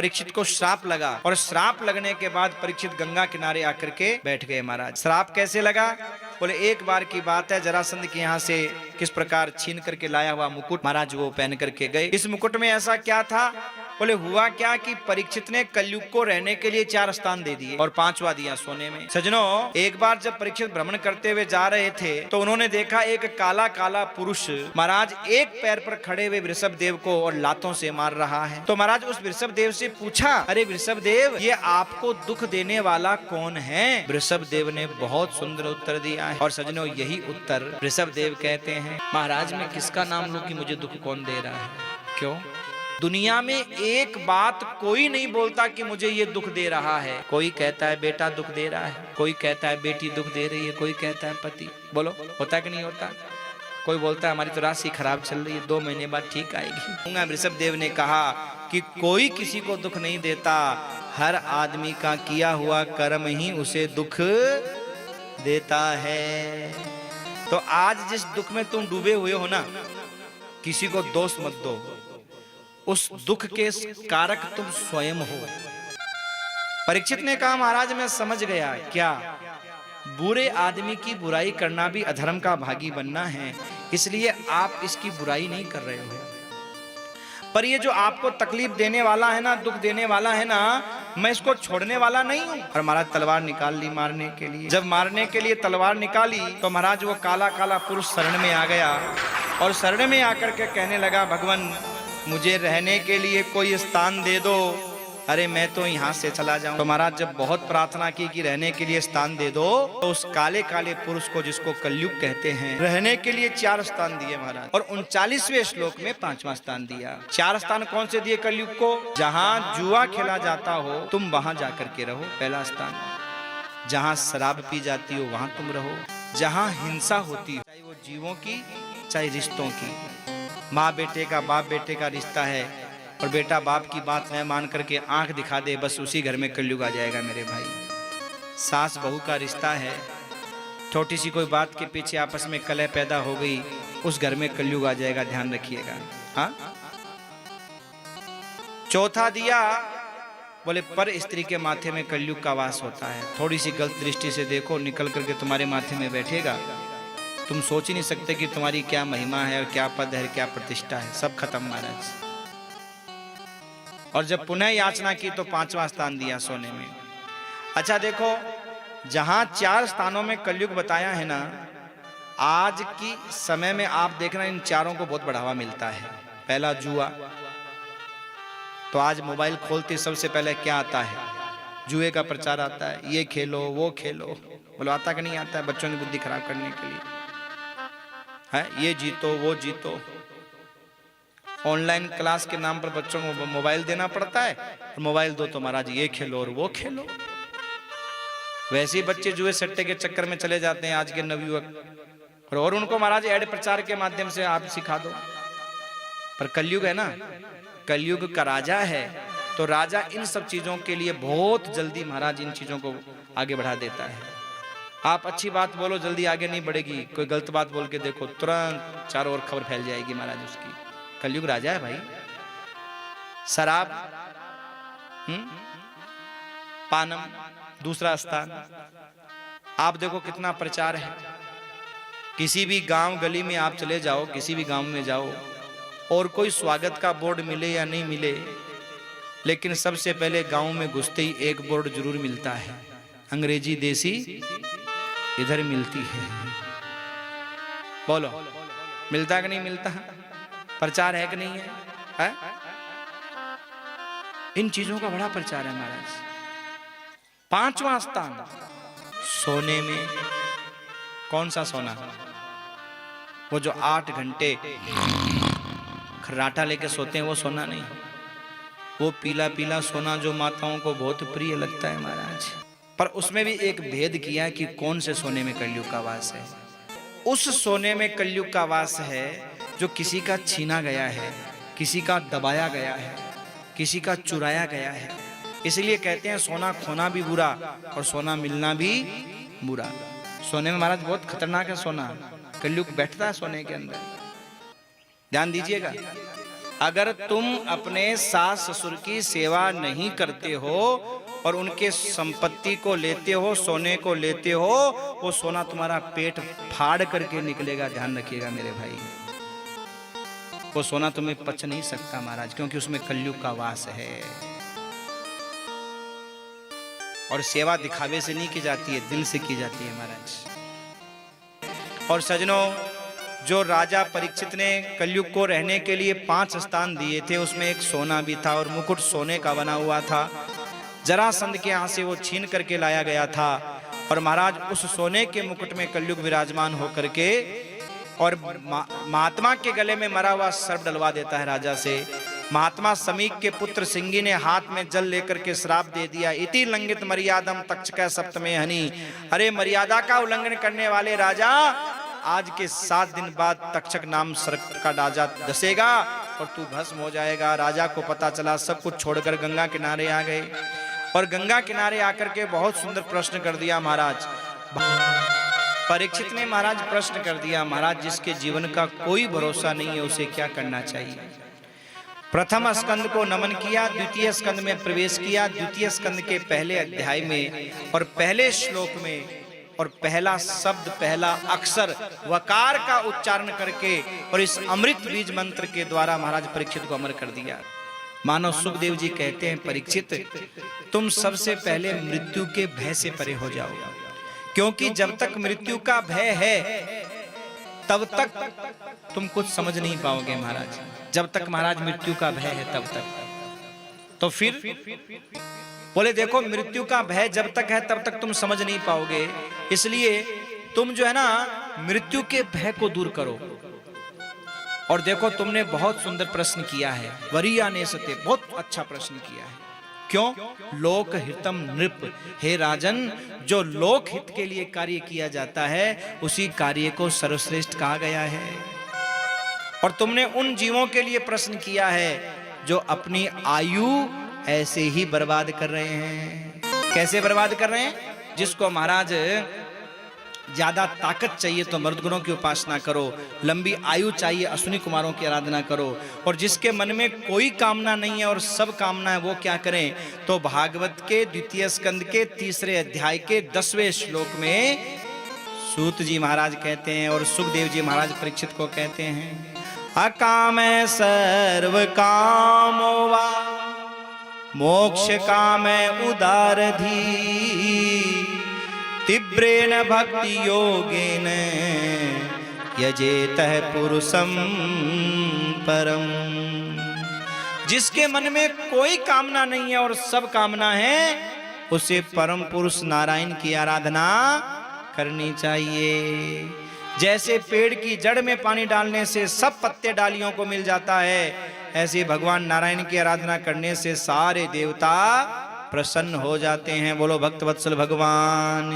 परीक्षित को श्राप लगा और श्राप लगने के बाद परीक्षित गंगा किनारे आकर के बैठ गए महाराज। श्राप कैसे लगा? बोले एक बार की बात है, जरासंध के यहाँ से किस प्रकार छीन करके लाया हुआ मुकुट महाराज वो पहन करके गए। इस मुकुट में ऐसा क्या था? बोले हुआ क्या कि परीक्षित ने कलयुग को रहने के लिए 4 स्थान दे दिए और 5वां दिया सोने में। सजनों, एक बार जब परीक्षित भ्रमण करते हुए जा रहे थे तो उन्होंने देखा एक काला काला पुरुष महाराज एक पैर पर खड़े हुए वृषभ देव को और लातों से मार रहा है। तो महाराज उस वृषभ देव से पूछा, अरे वृषभ देव, ये आपको दुख देने वाला कौन है? वृषभ देव ने बहुत सुंदर उत्तर दिया है। और सजनों, यही उत्तर वृषभ देव कहते हैं, महाराज मैं किसका नाम लूं कि मुझे दुख कौन दे रहा है? क्यों? दुनिया में एक बात कोई नहीं बोलता कि मुझे ये दुख दे रहा है। कोई कहता है बेटा दुख दे रहा है, कोई कहता है बेटी दुख दे रही है, कोई कहता है पति। बोलो, होता कि नहीं होता? कोई बोलता है हमारी तो राशि खराब चल रही है, 2 महीने बाद ठीक आएगी। वृषभ देव ने कहा कि कोई किसी को दुख नहीं देता, हर आदमी का किया हुआ कर्म ही उसे दुख देता है। तो आज जिस दुख में तुम डूबे हुए हो ना, किसी को दोष मत दो, उस दुख के कारक तुम स्वयं हो। परीक्षित ने कहा महाराज मैं समझ गया, क्या बुरे आदमी की बुराई करना भी अधर्म का भागी बनना है, इसलिए आप इसकी बुराई नहीं कर रहे हो। पर ये जो आपको तकलीफ देने वाला है ना, दुख देने वाला है ना, मैं इसको छोड़ने वाला नहीं हूं। और महाराज तलवार निकाल ली मारने के लिए। जब मारने के लिए तलवार निकाली तो महाराज वो काला काला पुरुष शरण में आ गया और शरण में आकर के कहने लगा, भगवान मुझे रहने के लिए कोई स्थान दे दो। अरे मैं तो यहाँ से चला जाऊं। तो महाराज जब बहुत प्रार्थना की कि रहने के लिए स्थान दे दो, तो उस काले काले पुरुष को, जिसको कलयुग कहते हैं, रहने के लिए 4 स्थान दिए महाराज। और 39वें श्लोक में 5वां स्थान दिया। 4 स्थान कौन से दिए कलयुग को? जहाँ जुआ खेला जाता हो तुम वहां जाकर के रहो, पहला स्थान। जहाँ शराब पी जाती हो वहां तुम रहो। जहाँ हिंसा होती हो, चाहे वो जीवों की चाहे रिश्तों की, माँ बेटे का, बाप बेटे का रिश्ता है और बेटा बाप की बात न मान करके आंख दिखा दे, बस उसी घर में कलयुग आ जाएगा मेरे भाई। सास बहू का रिश्ता है, छोटी सी कोई बात के पीछे आपस में कलह पैदा हो गई, उस घर में कलयुग आ जाएगा, ध्यान रखिएगा। हाँ, चौथा दिया, बोले पर स्त्री के माथे में कलयुग का वास होता है। थोड़ी सी गलत दृष्टि से देखो, निकल करके तुम्हारे माथे में बैठेगा, तुम सोच ही नहीं सकते कि तुम्हारी क्या महिमा है और क्या पद है, क्या प्रतिष्ठा है, सब खत्म महाराज। और जब पुनः याचना की तो 5वां स्थान दिया सोने में। अच्छा देखो, जहां 4 स्थानों में कलयुग बताया है ना, आज की समय में आप देखना इन चारों को बहुत बढ़ावा मिलता है। पहला जुआ, तो आज मोबाइल खोलते सबसे पहले क्या आता है? जुए का प्रचार आता है, ये खेलो वो खेलो। बोलो आता कि नहीं आता है? बच्चों की बुद्धि खराब करने के लिए है, ये जीतो वो जीतो। ऑनलाइन क्लास के नाम पर बच्चों को मोबाइल देना पड़ता है, और मोबाइल दो तो महाराज ये खेलो और वो खेलो। वैसे ही बच्चे जुए सट्टे के चक्कर में चले जाते हैं आज के नवयुवक, और उनको महाराज ऐड प्रचार के माध्यम से आप सिखा दो। पर कलयुग है ना, कलयुग का राजा है, तो राजा इन सब चीजों के लिए बहुत जल्दी महाराज इन चीजों को आगे बढ़ा देता है। आप अच्छी बात बोलो जल्दी आगे नहीं बढ़ेगी, कोई गलत बात बोल के देखो तुरंत चारों ओर खबर फैल जाएगी महाराज उसकी। कलयुग राजा है भाई। शराब, पानम, दूसरा स्थान। आप देखो कितना प्रचार है। किसी भी गांव गली में आप चले जाओ, किसी भी गांव में जाओ, और कोई स्वागत का बोर्ड मिले या नहीं मिले, लेकिन सबसे पहले गांव में घुसते ही एक बोर्ड जरूर मिलता है, अंग्रेजी देसी इधर मिलती है। बोलो मिलता कि नहीं मिलता? प्रचार है कि नहीं है, है? इन चीजों का बड़ा प्रचार है महाराज। 5वां स्थान सोने में। कौन सा सोना? वो जो 8 घंटे खर्राटा लेके सोते हैं वो सोना नहीं, वो पीला पीला सोना जो माताओं को बहुत प्रिय लगता है महाराज। पर उसमें भी एक भेद किया कि कौन से सोने में कलयुग का वास है। उस सोने में कलयुग का वास है जो किसी का छीना गया है, किसी का दबाया गया है, किसी का चुराया गया है। इसलिए कहते हैं सोना खोना भी बुरा और सोना मिलना भी बुरा। सोने में महाराज बहुत खतरनाक है सोना। कलयुग बैठता है सोने के अंदर, ध्यान दीजिएगा। अगर तुम अपने सास ससुर की सेवा नहीं करते हो और उनके संपत्ति को लेते हो, सोने को लेते हो, वो सोना तुम्हारा पेट फाड़ करके निकलेगा। ध्यान रखिएगा मेरे भाई, वो सोना तुम्हें पच नहीं सकता महाराज, क्योंकि उसमें कलयुग का वास है। और सेवा दिखावे से नहीं की जाती है, दिल से की जाती है महाराज। और सजनों, जो राजा परीक्षित ने कलयुग को रहने के लिए 5 स्थान दिए थे, उसमें एक सोना भी था और मुकुट सोने का बना हुआ था। जरासंध के यहाँ से वो छीन करके लाया गया था और महाराज उस सोने के मुकुट में कलयुग विराजमान होकर के और महात्मा के गले में मरा हुआ सर्प डलवा देता है राजा से। महात्मा समीक के पुत्र सिंगी ने हाथ में जल लेकर के श्राप दे दिया, इति लंघित मर्यादम तक्षक सप्तमे हनि। अरे मर्यादा का उल्लंघन करने वाले राजा, आज के 7 दिन बाद तक्षक नाम सर्प का राजा डसेगा और तू भस्म हो जाएगा। राजा को पता चला, सब कुछ छोड़कर गंगा किनारे आ गए और गंगा किनारे आकर के बहुत सुंदर प्रश्न कर दिया महाराज। परीक्षित ने महाराज प्रश्न कर दिया, महाराज जिसके जीवन का कोई भरोसा नहीं है उसे क्या करना चाहिए। प्रथम स्कंद को नमन किया, द्वितीय स्कंद में प्रवेश किया। द्वितीय स्कंद के पहले अध्याय में और पहले श्लोक में और पहला शब्द, पहला अक्षर वकार का उच्चारण करके और इस अमृत बीज मंत्र के द्वारा महाराज परीक्षित को अमर कर दिया। मानो सुखदेव जी कहते हैं, परीक्षित तुम सबसे पहले मृत्यु के भय से परे हो जाओ, क्योंकि जब तक मृत्यु का भय है तब तक तुम कुछ समझ नहीं पाओगे महाराज। जब तक महाराज मृत्यु का भय है तब तक, तो फिर बोले देखो मृत्यु का भय जब तक है तब तक तुम समझ नहीं पाओगे, इसलिए तुम जो है ना मृत्यु के भय को दूर करो। और देखो तुमने बहुत सुंदर प्रश्न किया है, वरीयाने सते, बहुत अच्छा प्रश्न किया है। क्यों? लोक हितम नृप, हे राजन, जो लोक हित के लिए कार्य किया जाता है उसी कार्य को सर्वश्रेष्ठ कहा गया है। और तुमने उन जीवों के लिए प्रश्न किया है जो अपनी आयु ऐसे ही बर्बाद कर रहे हैं। कैसे बर्बाद कर रहे हैं? जिसको महाराज ज्यादा ताकत चाहिए तो मर्द गुणों की उपासना करो, लंबी आयु चाहिए अश्विनी कुमारों की आराधना करो, और जिसके मन में कोई कामना नहीं है और सब कामना है वो क्या करें? तो भागवत के द्वितीय स्कंद के 3 अध्याय के 10वें श्लोक में सूत जी महाराज कहते हैं और सुखदेव जी महाराज परीक्षित को कहते हैं, अकाम सर्व कामो वा मोक्ष काम उदारधी तीव्रेण भक्ति योगेन यजेतः पुरुषम परम। जिसके मन में कोई कामना नहीं है और सब कामना है, उसे परम पुरुष नारायण की आराधना करनी चाहिए। जैसे पेड़ की जड़ में पानी डालने से सब पत्ते डालियों को मिल जाता है, ऐसे भगवान नारायण की आराधना करने से सारे देवता प्रसन्न हो जाते हैं। बोलो भक्त वत्सल भगवान।